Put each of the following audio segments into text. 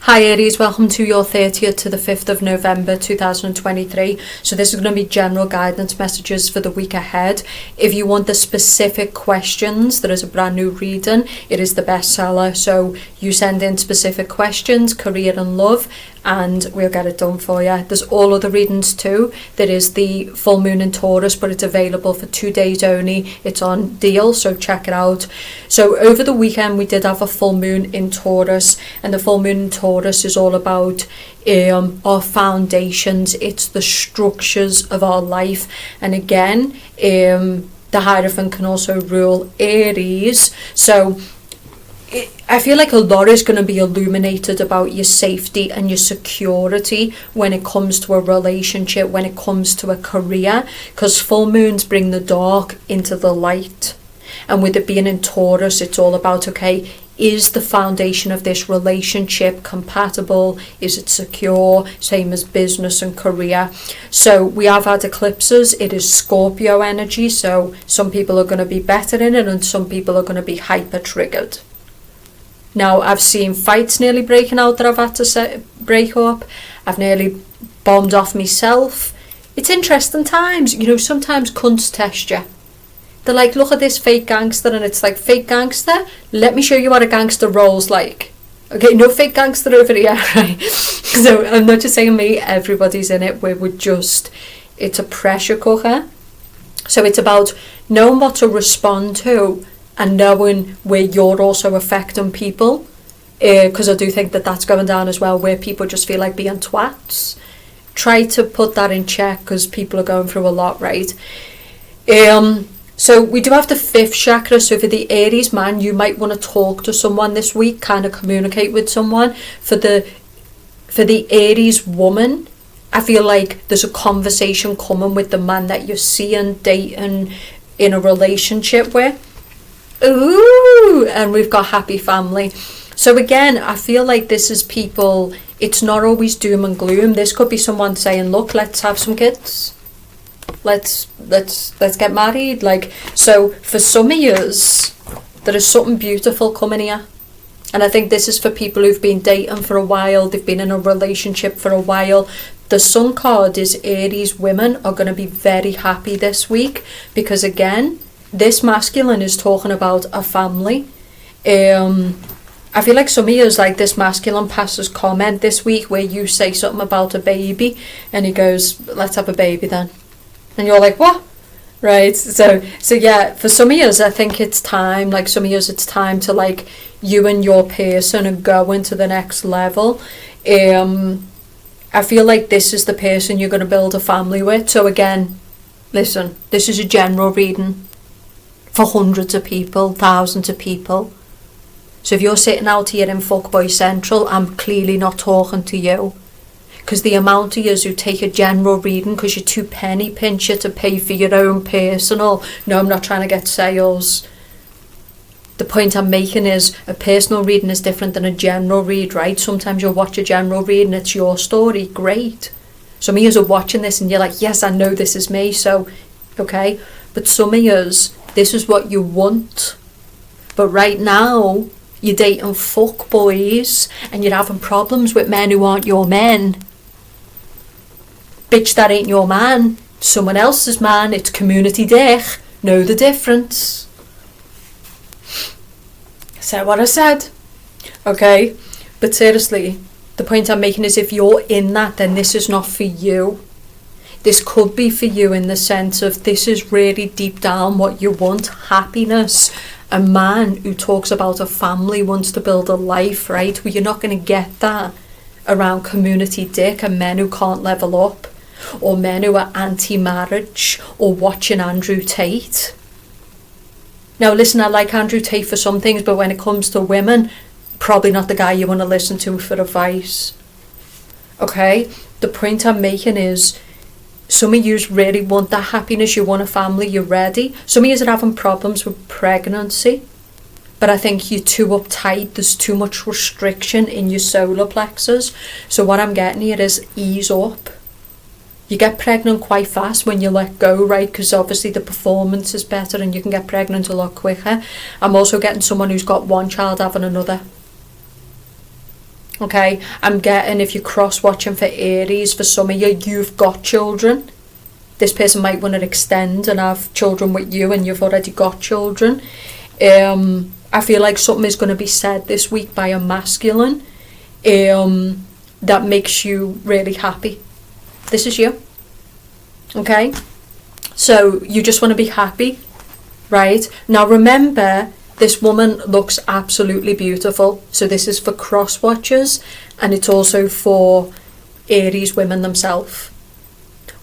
Hi Aries, welcome to your 30th to the 5th of November 2023. So this is going to be general guidance messages for the week ahead. If you want the specific questions, there is a brand new reading. It is the bestseller. So you send in specific questions, career and love, and we'll get it done for you. There's all other readings too. There is the full moon in Taurus, but it's available for 2 days only. It's on deal, so check it out. So over the weekend we did have a full moon in Taurus, and the full moon in Taurus is all about our foundations. It's the structures of our life. And again, the Hierophant can also rule Aries. So I feel like a lot is going to be illuminated about your safety and your security when it comes to a relationship, when it comes to a career, because full moons bring the dark into the light. And with it being in Taurus, it's all about, okay, is the foundation of this relationship compatible? Is it secure? Same as business and career. So we have had eclipses. It is Scorpio energy. So some people are going to be better in it and some people are going to be hyper triggered. Now, I've seen fights nearly breaking out that I've had to break up. I've nearly bombed off myself. It's interesting times. You know, sometimes cunts test you. They're like, look at this fake gangster, and it's like, fake gangster? Let me show you what a gangster rolls like. Okay, no fake gangster over here, right? So I'm not just saying me, everybody's in it. It's a pressure cooker. So it's about knowing what to respond to and knowing where you're also affecting people. Because I do think that that's going down as well, where people just feel like being twats. Try to put that in check because people are going through a lot, right? So we do have the 5th chakra. So for the Aries man, you might want to talk to someone this week, kind of communicate with someone. For the Aries woman, I feel like there's a conversation coming with the man that you're seeing, dating, in a relationship with. Ooh, and we've got happy family. So again, I feel like this is people, it's not always doom and gloom. This could be someone saying, look, let's have some kids. Let's get married. Like, so for some of yous, there is something beautiful coming here. And I think this is for people who've been dating for a while, they've been in a relationship for a while. The Sun card is Aries women are going to be very happy this week because again, this masculine is talking about a family. I feel like some of you is like this masculine passes comment this week where you say something about a baby and he goes, let's have a baby then. And you're like, what? Right? So yeah, for some of you, I think it's time, like some of you, it's time to like you and your person and go into the next level. I feel like this is the person you're going to build a family with. So again, listen, this is a general reading for hundreds of people, thousands of people. So if you're sitting out here in Fuckboy Central, I'm clearly not talking to you. Because the amount of yous who take a general reading because you're too penny pincher to pay for your own personal. No, I'm not trying to get sales. The point I'm making is a personal reading is different than a general read, right? Sometimes you'll watch a general read and it's your story. Great. Some of yous are watching this and you're like, yes, I know this is me. So, okay. But some of yous, this is what you want. But right now, you're dating fuck boys and you're having problems with men who aren't your men. Bitch, that ain't your man. Someone else's man. It's community dick. Know the difference. Said what I said. Okay? But seriously, the point I'm making is if you're in that, then this is not for you. This could be for you in the sense of this is really deep down what you want. Happiness. A man who talks about a family wants to build a life, right? Well, you're not going to get that around community dick and men who can't level up. Or men who are anti-marriage or watching Andrew Tate. Now listen, I like Andrew Tate for some things, but when it comes to women, probably not the guy you want to listen to for advice. Okay? The point I'm making is some of you really want that happiness, you want a family, you're ready. Some of you are having problems with pregnancy, but I think you're too uptight, there's too much restriction in your solar plexus. So what I'm getting here is ease up. You get pregnant quite fast when you let go, right? Because obviously the performance is better and you can get pregnant a lot quicker. I'm also getting someone who's got one child having another. Okay, I'm getting, if you're cross-watching for Aries, for some of you, you've got children. This person might want to extend and have children with you, and you've already got children. I feel like something is going to be said this week by a masculine that makes you really happy. This is you. Okay? So you just want to be happy, right? Now remember, this woman looks absolutely beautiful. So this is for cross watchers, and it's also for Aries women themselves.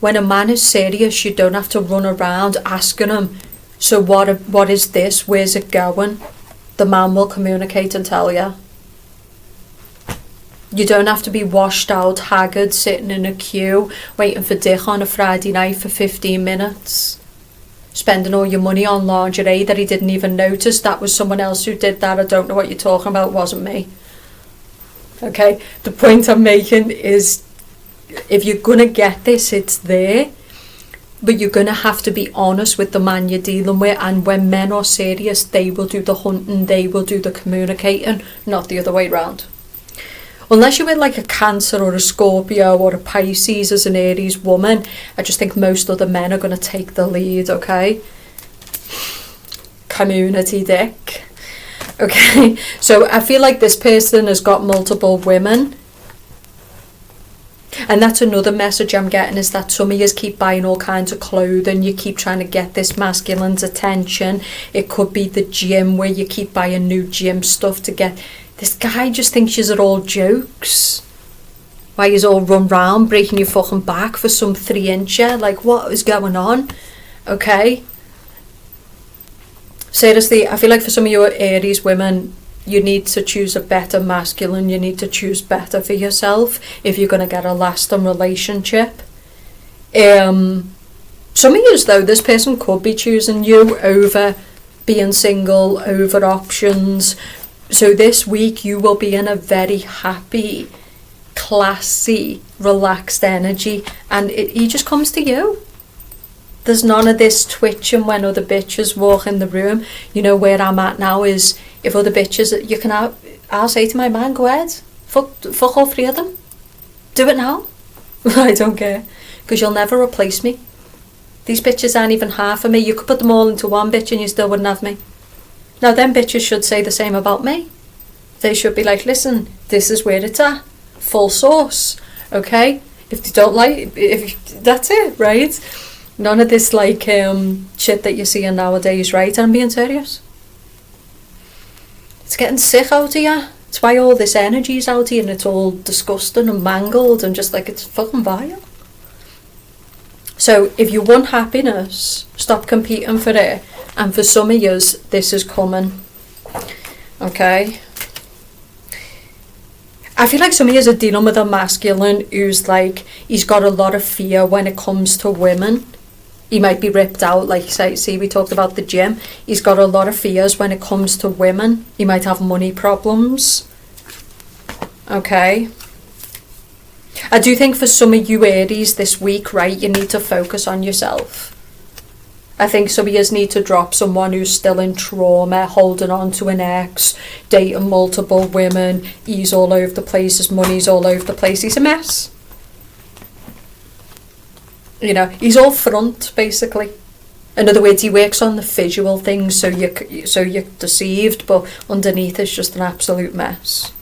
When a man is serious, you don't have to run around asking him, so what is this? Where's it going? The man will communicate and tell you. You don't have to be washed out, haggard, sitting in a queue, waiting for dick on a Friday night for 15 minutes. Spending all your money on lingerie that he didn't even notice. That was someone else who did that. I don't know what you're talking about. It wasn't me. Okay? The point I'm making is, if you're going to get this, it's there. But you're going to have to be honest with the man you're dealing with. And when men are serious, they will do the hunting, they will do the communicating, not the other way around. Unless you're with like a Cancer or a Scorpio or a Pisces as an Aries woman, I just think most other men are going to take the lead, okay? Community dick. Okay, so I feel like this person has got multiple women. And that's another message I'm getting, is that some of you keep buying all kinds of clothing. You keep trying to get this masculine's attention. It could be the gym, where you keep buying new gym stuff to get... This guy just thinks you're all jokes. Why you all run round breaking your fucking back for some 3-incher? Like, what is going on? Okay? Seriously, I feel like for some of you Aries women, you need to choose a better masculine. You need to choose better for yourself if you're going to get a lasting relationship. Some of you, though, this person could be choosing you over being single, over options. So this week you will be in a very happy, classy, relaxed energy, and he just comes to you. There's none of this twitching when other bitches walk in the room. You know, where I'm at now is, if other bitches, you can have, I'll say to my man, go ahead, fuck all 3 of them. Do it now. I don't care, because you'll never replace me. These bitches aren't even half of me. You could put them all into one bitch and you still wouldn't have me. Now them bitches should say the same about me. They should be like, listen, this is where it's at. Full source. Okay? If they don't like, that's it, right? None of this like shit that you're seeing nowadays, right? I'm being serious. It's getting sick out of you. It's why all this energy's out here and it's all disgusting and mangled and just like, it's fucking vile. So if you want happiness, stop competing for it. And for some of yous, this is coming. Okay? I feel like some of yous are dealing with a masculine who's like, he's got a lot of fear when it comes to women. He might be ripped out, like see we talked about the gym. He's got a lot of fears when it comes to women. He might have money problems. Okay? I do think for some of you Aries this week, right, you need to focus on yourself. I think some of you need to drop someone who's still in trauma, holding on to an ex, dating multiple women. He's all over the place, his money's all over the place. He's a mess. You know, he's all front, basically. In other words, he works on the visual things, so you're deceived, but underneath it's just an absolute mess.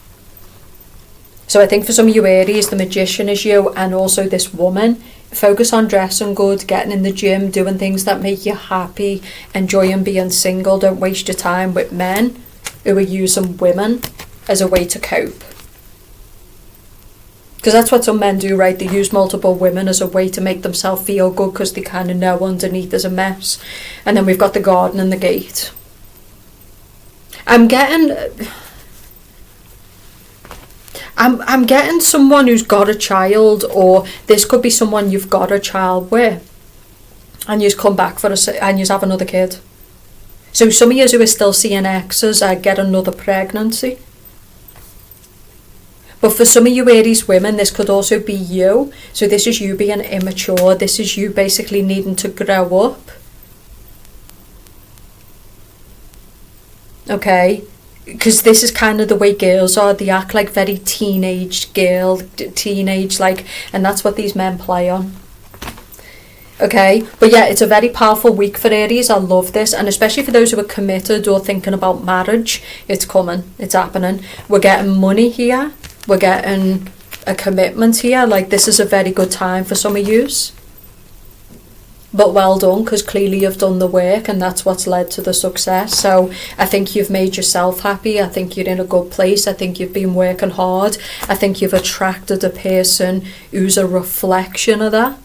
So I think for some of you Aries, the magician is you, and also this woman. Focus on dressing good, getting in the gym, doing things that make you happy, enjoying being single. Don't waste your time with men who are using women as a way to cope. Because that's what some men do, right? They use multiple women as a way to make themselves feel good because they kind of know underneath there's a mess. And then we've got the garden and the gate. I'm getting someone who's got a child, or this could be someone you've got a child with, and you've come back and you have another kid. So some of you who are still seeing exes get another pregnancy. But for some of you Aries women, this could also be you. So this is you being immature. This is you basically needing to grow up. Okay? because this is kind of the way girls are. They act like very teenage, like, and that's what these men play on. Okay, but yeah, it's a very powerful week for Aries. I love this, and especially for those who are committed or thinking about marriage, it's coming, it's happening. We're getting money here, we're getting a commitment here. Like, this is a very good time for some of yous. But well done, because clearly you've done the work, and that's what's led to the success. So I think you've made yourself happy. I think you're in a good place. I think you've been working hard. I think you've attracted a person who's a reflection of that.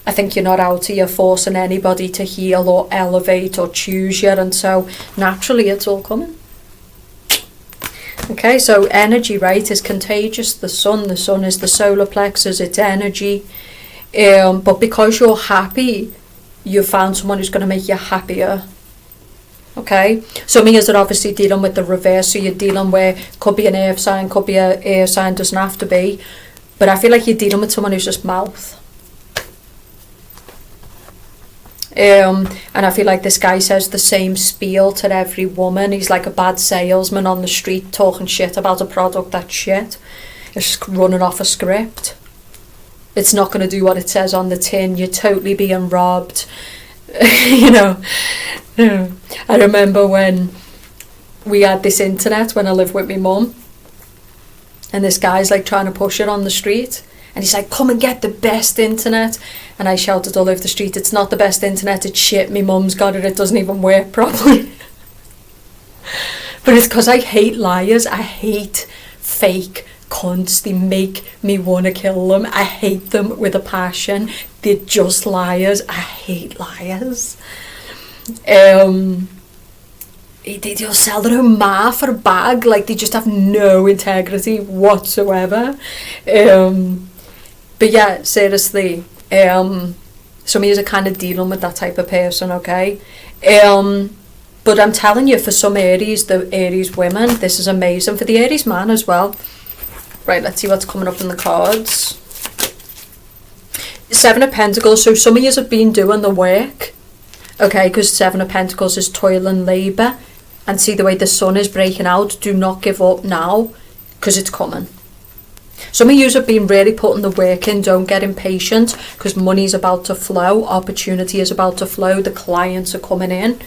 I think you're not out here forcing anybody to heal or elevate or choose you, and so naturally it's all coming. Okay, so energy, right, is contagious. The sun is the solar plexus, it's energy. But because you're happy, you found someone who's going to make you happier. Okay, some of you are obviously dealing with the reverse, so you're dealing with, could be an earth sign, could be a air sign, doesn't have to be, but I feel like you're dealing with someone who's just mouth. And I feel like this guy says the same spiel to every woman. He's like a bad salesman on the street talking shit about a product that's shit. It's just running off a script. It's not going to do what it says on the tin. You're totally being robbed. You know. I remember when we had this internet when I lived with my mum, and this guy's like trying to push it on the street, and he's like, come and get the best internet. And I shouted all over the street, it's not the best internet, it's shit, my mum's got it, it doesn't even work properly. But it's because I hate liars. I hate fake cunts. They make me want to kill them. I hate them with a passion. They're just liars. I hate liars. They'll sell their own ma for a bag, like they just have no integrity whatsoever. But yeah, seriously, some of you are kind of dealing with that type of person, okay? But I'm telling you, for some Aries, the Aries women, this is amazing. For the Aries man as well. Right, let's see what's coming up in the cards. Seven of Pentacles, so some of you have been doing the work, okay, because Seven of Pentacles is toil and labour. And see the way the sun is breaking out, do not give up now, because it's coming. Some of you have been really putting the work in. Don't get impatient, because money's about to flow, opportunity is about to flow, the clients are coming in.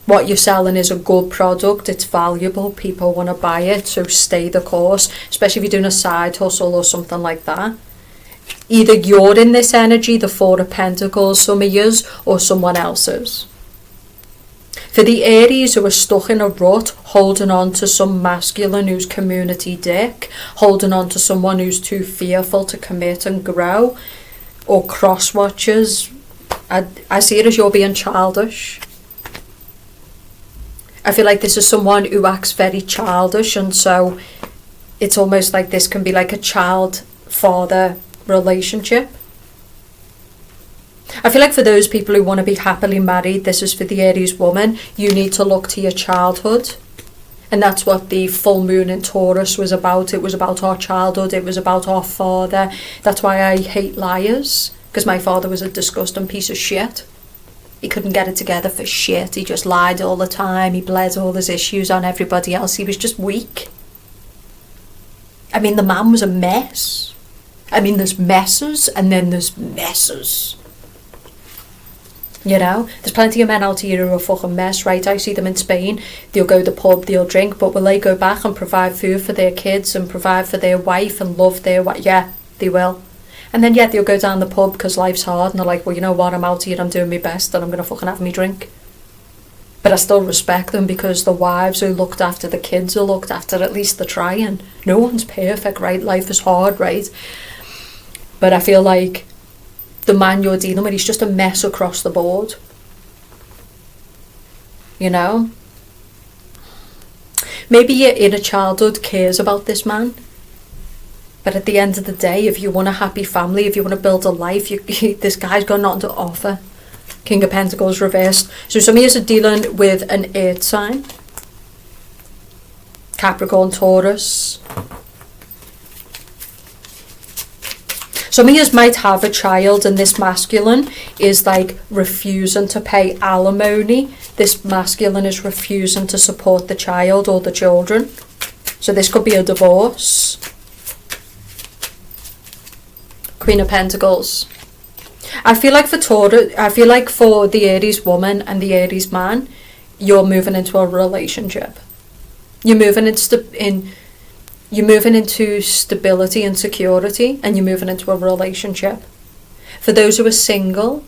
What you're selling is a good product, it's valuable, people want to buy it, so stay the course, especially if you're doing a side hustle or something like that. Either you're in this energy, the Four of Pentacles, some of yours, or someone else's. For the Aries who are stuck in a rut, holding on to some masculine who's community dick, holding on to someone who's too fearful to commit and grow, or cross watchers, I see it as you're being childish. I feel like this is someone who acts very childish, and so it's almost like this can be like a child-father relationship. I feel like for those people who want to be happily married, this is for the Aries woman, you need to look to your childhood. And that's what the full moon in Taurus was about. It was about our childhood, it was about our father. That's why I hate liars, because my father was a disgusting piece of shit. He couldn't get it together for shit. He just lied all the time. He bled all his issues on everybody else. He was just weak. I mean, the man was a mess. I mean, there's messes and then there's messes. You know, there's plenty of men out here who are a fucking mess, right? I see them in Spain. They'll go to the pub, they'll drink, but will they go back and provide food for their kids and provide for their wife and love their wife? Yeah, they will. And then, yeah, they'll go down the pub because life's hard, and they're like, well, you know what, I'm out here, I'm doing my best, and I'm going to fucking have me drink. But I still respect them, because the wives who looked after the kids are looked after, at least they're trying. No one's perfect, right? Life is hard, right? But I feel like the man you're dealing with, he's just a mess across the board. You know? Maybe your inner childhood cares about this man. But at the end of the day, if you want a happy family, if you want to build a life, this guy's got nothing to offer. King of Pentacles reversed. So some of you are dealing with an earth sign. Capricorn, Taurus. Some of you might have a child and this masculine is like refusing to pay alimony. This masculine is refusing to support the child or the children. So this could be a divorce. Queen of Pentacles. I feel like for Taurus, I feel like for the Aries woman and the Aries man, you're moving into a relationship. You're moving into stability and security, and you're moving into a relationship. For those who are single,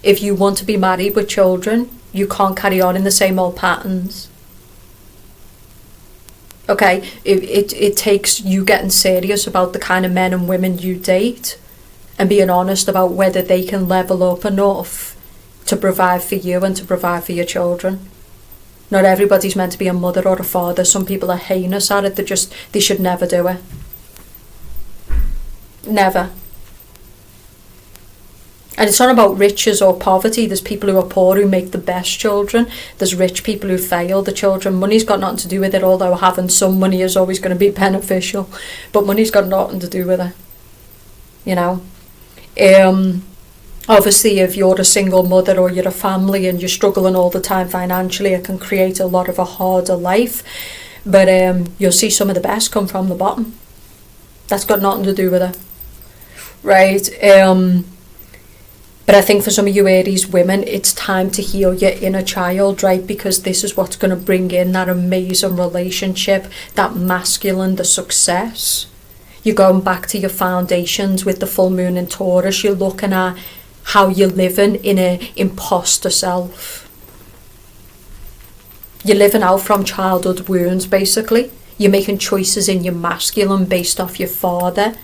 if you want to be married with children, you can't carry on in the same old patterns. Okay, it takes you getting serious about the kind of men and women you date and being honest about whether they can level up enough to provide for you and to provide for your children. Not everybody's meant to be a mother or a father. Some people are heinous at it. They should never do it. Never. And it's not about riches or poverty. There's people who are poor who make the best children. There's rich people who fail the children. Money's got nothing to do with it, although having some money is always going to be beneficial. But money's got nothing to do with it. You know? Obviously, if you're a single mother or you're a family and you're struggling all the time financially, it can create a lot of a harder life. But you'll see some of the best come from the bottom. That's got nothing to do with it. Right? But I think for some of you Aries women, it's time to heal your inner child, right? Because this is what's going to bring in that amazing relationship, that masculine, the success. You're going back to your foundations with the full moon in Taurus. You're looking at how you're living in an imposter self. You're living out from childhood wounds, basically. You're making choices in your masculine based off your father,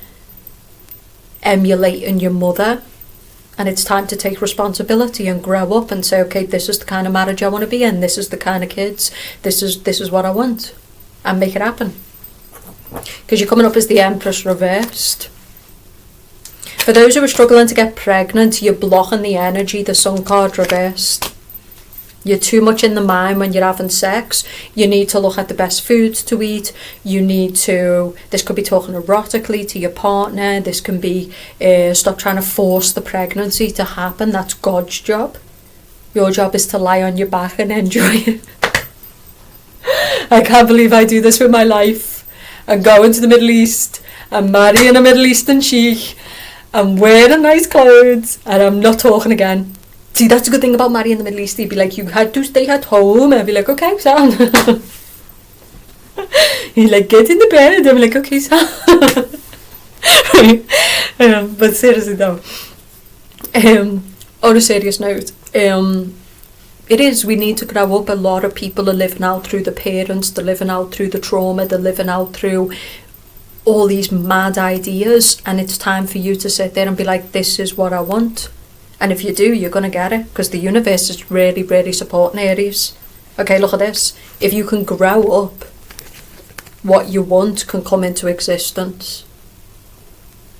emulating your mother. And it's time to take responsibility and grow up and say, okay, this is the kind of marriage I want to be in. This is the kind of kids. This is what I want. And make it happen. Because you're coming up as the Empress reversed. For those who are struggling to get pregnant, you're blocking the energy, the Sun card reversed. You're too much in the mind when you're having sex. You need to look at the best foods to eat. This could be talking erotically to your partner. This can be, stop trying to force the pregnancy to happen. That's God's job. Your job is to lie on your back and enjoy it. I can't believe I do this with my life. I'm going to the Middle East. I'm marrying a Middle Eastern sheikh. I'm wearing nice clothes and I'm not talking again. See, that's a good thing about marrying the Middle East. He'd be like, you had to stay at home. And I'd be like, okay, son. He's like, get in the bed. I'm like, okay, son. But seriously though, on a serious note, we need to grow up. A lot of people are living out through the parents. They're living out through the trauma. They're living out through all these mad ideas, and it's time for you to sit there and be like, this is what I want. And if you do, you're going to get it, because the universe is really, really supporting Aries. Okay, look at this. If you can grow up, what you want can come into existence.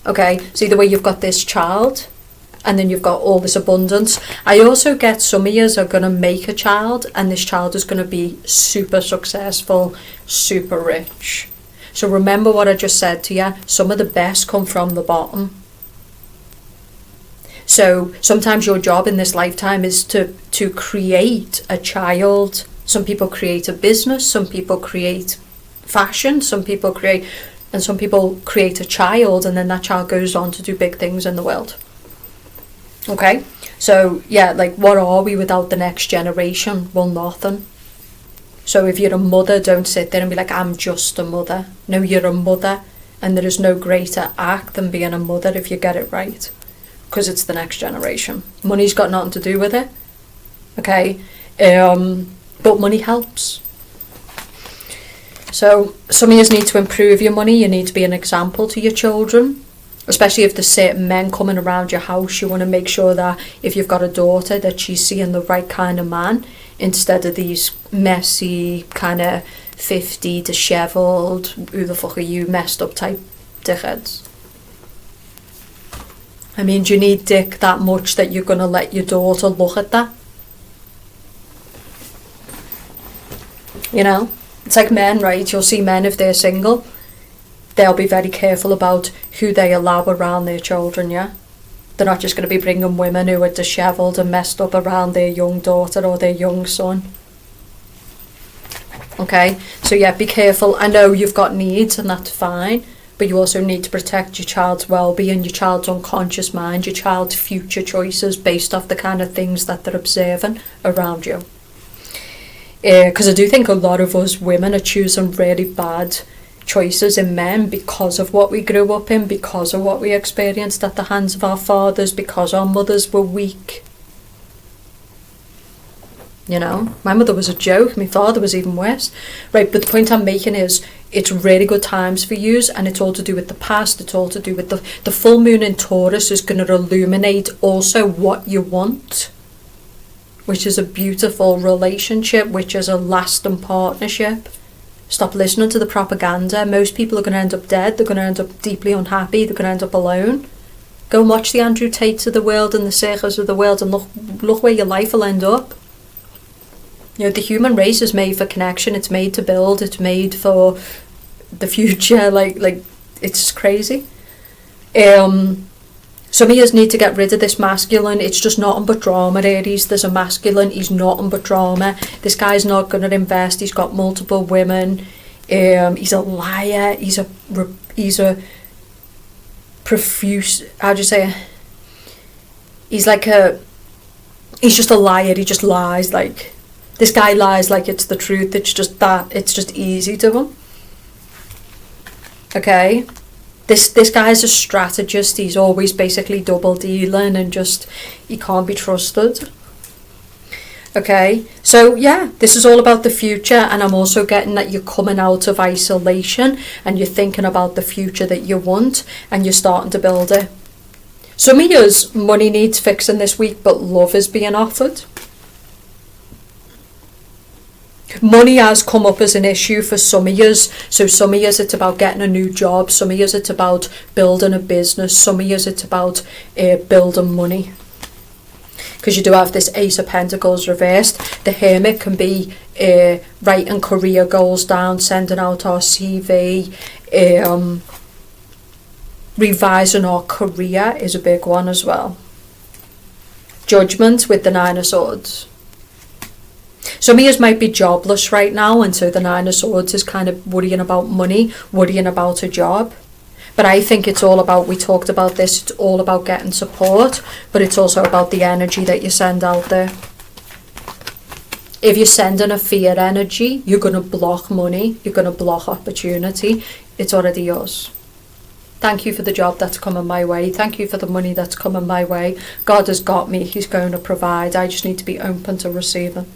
Okay, see the way you've got this child, and then you've got all this abundance. I also get some of you are going to make a child, and this child is going to be super successful, super rich. So remember what I just said to you. Some of the best come from the bottom. So sometimes your job in this lifetime is to create a child. Some people create a business. Some people create fashion. Some people create a child, and then that child goes on to do big things in the world. Okay? So yeah, like, what are we without the next generation? Well, nothing. So if you're a mother, don't sit there and be like, I'm just a mother. No, you're a mother, and there is no greater act than being a mother if you get it right, because it's the next generation. Money's got nothing to do with it, okay? But money helps. So some of you need to improve your money. You need to be an example to your children, especially if there's certain men coming around your house. You want to make sure that if you've got a daughter, that she's seeing the right kind of man, instead of these messy, kind of 50, dishevelled, who the fuck are you, messed up type dickheads. I mean, do you need dick that much that you're going to let your daughter look at that? You know? It's like men, right? You'll see men, if they're single, they'll be very careful about who they allow around their children, yeah? They're not just going to be bringing women who are dishevelled and messed up around their young daughter or their young son. Okay, so yeah, be careful. I know you've got needs and that's fine, but you also need to protect your child's well-being, your child's unconscious mind, your child's future choices based off the kind of things that they're observing around you. Because I do think a lot of us women are choosing really bad choices in men because of what we grew up in, because of what we experienced at the hands of our fathers, because our mothers were weak. You know, my mother was a joke, my father was even worse. Right, but the point I'm making is it's really good times for yous, and it's all to do with the past, it's all to do with the full moon in Taurus is going to illuminate also what you want, which is a beautiful relationship, which is a lasting partnership. Stop listening to the propaganda. Most people are going to end up dead, they're going to end up deeply unhappy, they're going to end up alone. Go and watch the Andrew Tates of the world and the Sergers of the world and look where your life will end up. You know, the human race is made for connection, it's made to build, it's made for the future, like it's crazy. Some of you need to get rid of this masculine. It's just nothing but drama, Aries. There's a masculine, he's nothing but drama. This guy's not going to invest, he's got multiple women, he's a liar, he's a profuse, how do you say, he's just a liar, he just lies, like, this guy lies like it's the truth, it's just easy to him. Okay? This guy's a strategist, he's always basically double dealing and just, he can't be trusted. Okay, so yeah, this is all about the future, and I'm also getting that you're coming out of isolation and you're thinking about the future that you want and you're starting to build it. Some of yours, money needs fixing this week, but love is being offered. Money has come up as an issue for some of yous. So some of yous it's about getting a new job, some of yous it's about building a business, some of yous it's about building money. Because you do have this Ace of Pentacles reversed. The Hermit can be writing career goals down, sending out our CV, revising our career is a big one as well. Judgment with the Nine of Swords. Some of you might be jobless right now, and so the Nine of Swords is kind of worrying about money, worrying about a job. But I think it's all about, we talked about this, it's all about getting support, but it's also about the energy that you send out there. If you're sending a fear energy, you're going to block money, you're going to block opportunity. It's already yours. Thank you for the job that's coming my way. Thank you for the money that's coming my way. God has got me, he's going to provide. I just need to be open to receiving.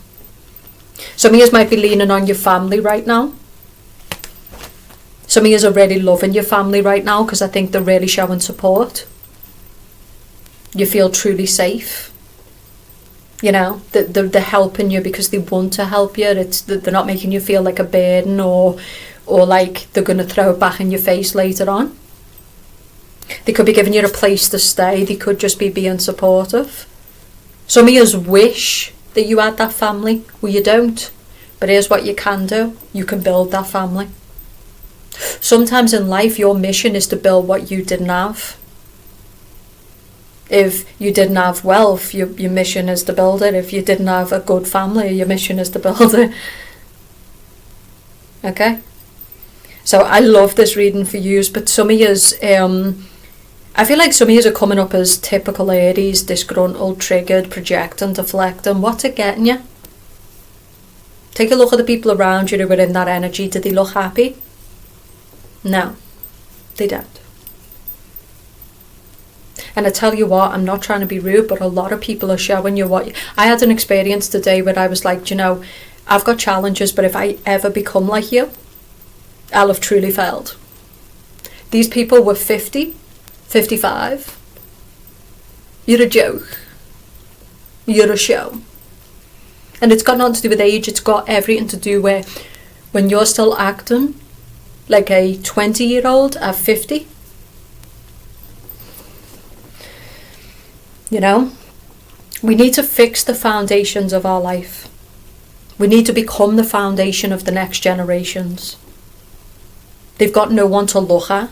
Some of you might be leaning on your family right now. Some of you are really loving your family right now because I think they're really showing support. You feel truly safe. You know, they're helping you because they want to help you. They're not making you feel like a burden or like they're going to throw it back in your face later on. They could be giving you a place to stay. They could just be being supportive. Some of you wish that you had that family. Well, you don't. But here's what you can do. You can build that family. Sometimes in life, your mission is to build what you didn't have. If you didn't have wealth, your mission is to build it. If you didn't have a good family, your mission is to build it. Okay? So I love this reading for you, but some of yous, I feel like some of yous are coming up as typical Aries, disgruntled, triggered, projecting, deflecting. What's it getting you? Take a look at the people around you who are in that energy. Do they look happy? No, they don't. And I tell you what, I'm not trying to be rude, but a lot of people are showing you what... I had an experience today where I was like, you know, I've got challenges, but if I ever become like you, I'll have truly failed. These people were 50, 55. You're a joke. You're a show. And it's got nothing to do with age, it's got everything to do with when you're still acting like a 20-year-old at 50. You know, we need to fix the foundations of our life. We need to become the foundation of the next generations. They've got no one to look at.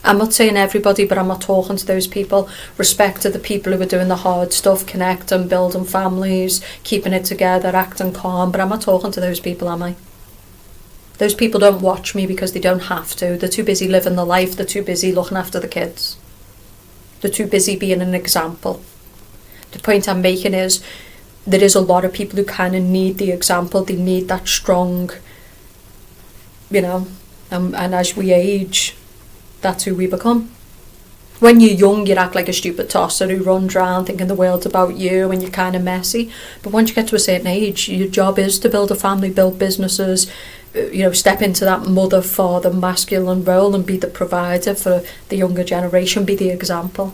I'm not saying everybody, but I'm not talking to those people. Respect to the people who are doing the hard stuff, connecting, building families, keeping it together, acting calm, but I'm not talking to those people, am I? Those people don't watch me because they don't have to. They're too busy living the life. They're too busy looking after the kids. They're too busy being an example. The point I'm making is there is a lot of people who kind of need the example. They need that strong, and as we age, that's who we become. When you're young, you act like a stupid tosser who runs around thinking the world's about you and you're kind of messy. But once you get to a certain age, your job is to build a family, build businesses, step into that mother, father, masculine role and be the provider for the younger generation, be the example.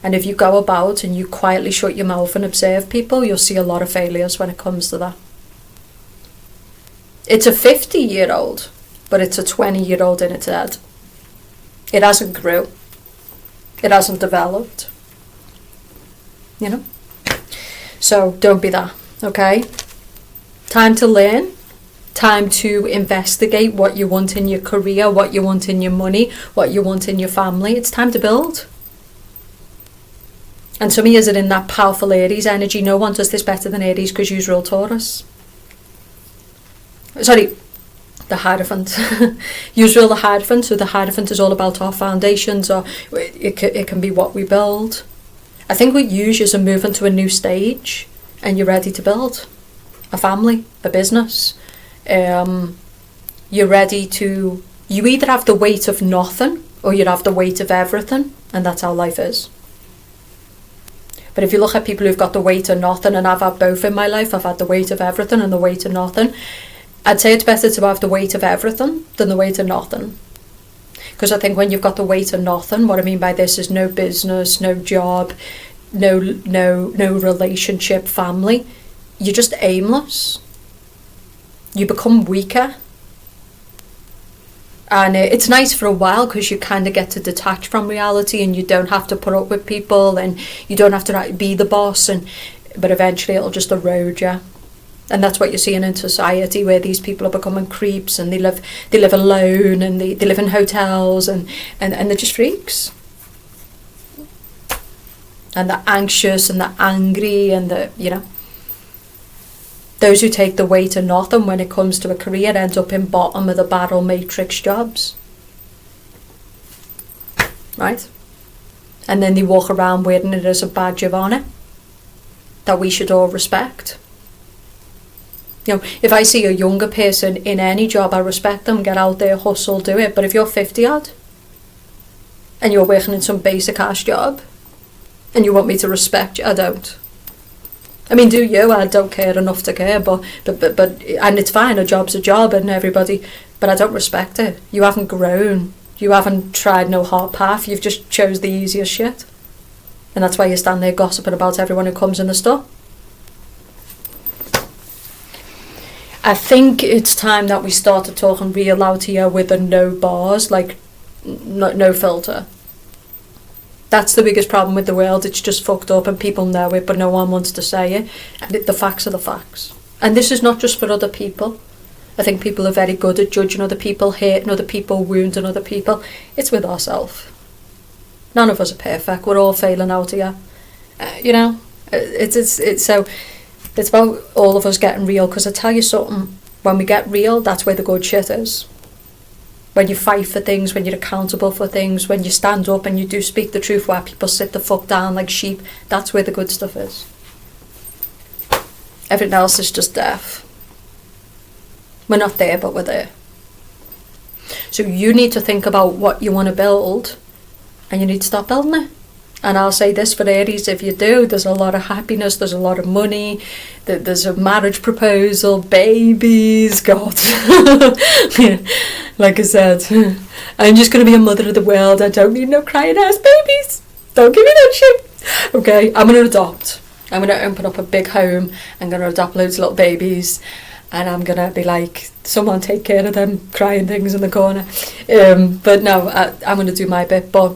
And if you go about and you quietly shut your mouth and observe people, you'll see a lot of failures when it comes to that. It's a 50-year-old, but it's a 20-year-old in its head. It hasn't grew. It hasn't developed. So don't be that, okay? Time to learn. Time to investigate what you want in your career, what you want in your money, what you want in your family. It's time to build. And some of you are in that powerful Aries energy. No one does this better than Aries because you rule Taurus. Sorry, the Hierophant. You rule the Hierophant, so the Hierophant is all about our foundations, or it can be what we build. I think with you are moving to a new stage and you're ready to build a family, a business. You're ready to, you either have the weight of nothing or you have the weight of everything, and that's how life is. But if you look at people who've got the weight of nothing, and I've had both in my life, I've had the weight of everything and the weight of nothing, I'd say it's better to have the weight of everything than the weight of nothing. Because I think when you've got the weight of nothing, what I mean by this is no business, no job, no relationship, family, you're just aimless. You become weaker. And it's nice for a while because you kind of get to detach from reality and you don't have to put up with people and you don't have to be the boss, but eventually it'll just erode you. And that's what you're seeing in society, where these people are becoming creeps and they live alone and they live in hotels and they're just freaks. And they're anxious and they're angry and those who take the weight of nothing when it comes to a career end up in bottom of the barrel matrix jobs. Right? And then they walk around wearing it as a badge of honour that we should all respect. If I see a younger person in any job, I respect them, get out there, hustle, do it. But if you're 50 odd and you're working in some basic ass job and you want me to respect you, I don't. I mean, do you? I don't care enough to care, but and it's fine, a job's a job and everybody, but I don't respect it. You haven't grown. You haven't tried no hard path. You've just chose the easiest shit. And that's why you stand there gossiping about everyone who comes in the store. I think it's time that we started talking real out here with the no bars, like no filter. That's the biggest problem with the world. It's just fucked up and people know it, but no one wants to say it. And the facts are the facts. And this is not just for other people. I think people are very good at judging other people, hating other people, wounding other people. It's with ourselves. None of us are perfect. We're all failing out here. It's so it's about all of us getting real. Because I tell you something, when we get real, that's where the good shit is. When you fight for things, when you're accountable for things, when you stand up and you do speak the truth where people sit the fuck down like sheep, that's where the good stuff is. Everything else is just death. We're not there, but we're there. So you need to think about what you want to build and you need to start building it. And I'll say this for Aries, if you do, there's a lot of happiness, there's a lot of money, there's a marriage proposal, babies, God. Like I said, I'm just going to be a mother of the world. I don't need no crying ass babies. Don't give me that shit. Okay, I'm going to adopt. I'm going to open up a big home. I'm going to adopt loads of little babies. And I'm going to be like, someone take care of them, crying things in the corner. But no, I'm going to do my bit. But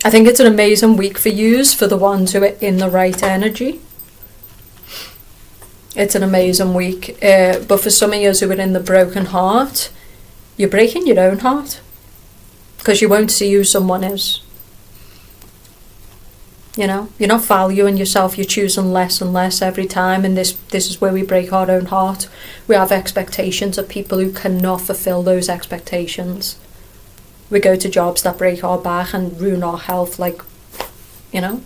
I think it's an amazing week for yous, for the ones who are in the right energy. It's an amazing week. But for some of you who are in the broken heart, you're breaking your own heart. Because you won't see who someone is. You know, you're not valuing yourself, you're choosing less and less every time, and this is where we break our own heart. We have expectations of people who cannot fulfill those expectations. We go to jobs that break our back and ruin our health, like, you know.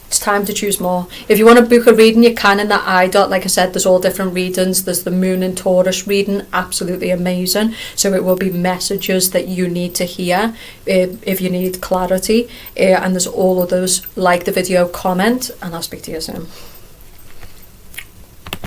It's time to choose more. If you want to book a reading, you can in that iDot. Like I said, there's all different readings. There's the Moon and Taurus reading, absolutely amazing. So it will be messages that you need to hear if you need clarity. And there's all others. Like the video, comment, and I'll speak to you soon.